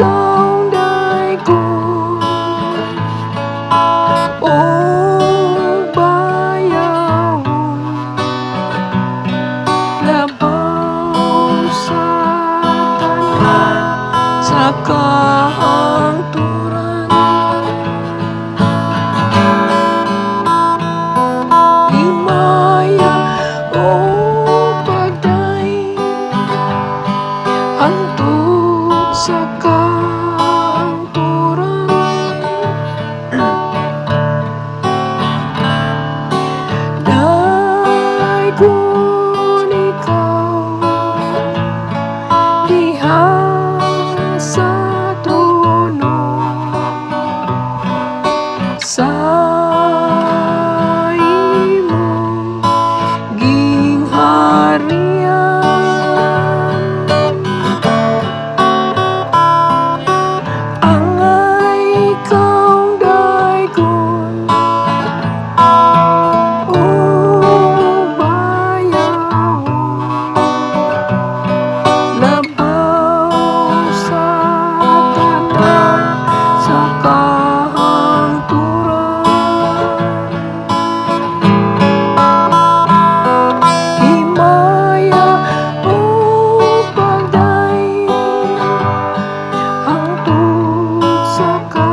ikaw daigod, o bayawon, labaw sa tanan sa kahangturan. Himaya o pagdaing hangtod sa kahangturan. Daigod ikaw diha sa trono, sa imong gingharian. Angay ikaw daigod, o bayawon, labaw sa tanan sa kahangturan. Himaya o pagdaing hangtod sa kahangturan.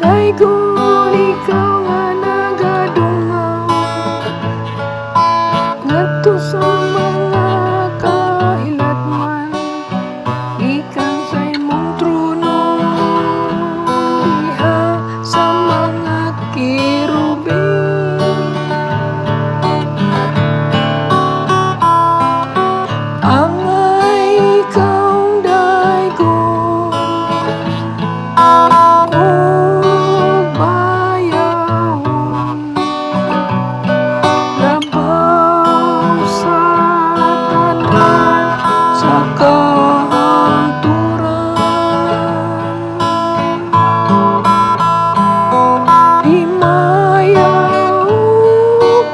Daigod ikaw nga nagadungaw ngadto sa mga kahilatman, gikan sa imong trono diha sa mga kirubin. Angay ikaw daigod, o bayawon, labaw sa tanan sa kahangturan. Himaya o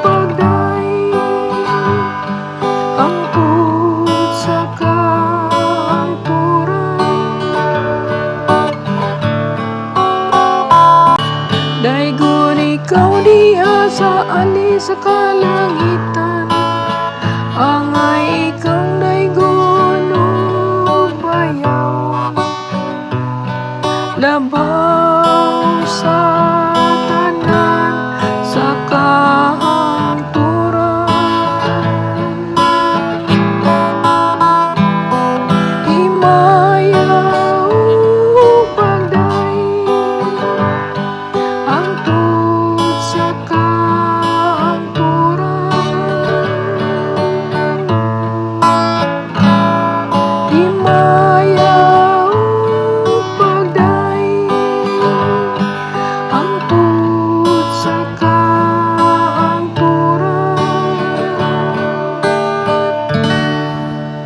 pagdaing hangtod sa kahangturan. Daigod ikaw diha sa ali sa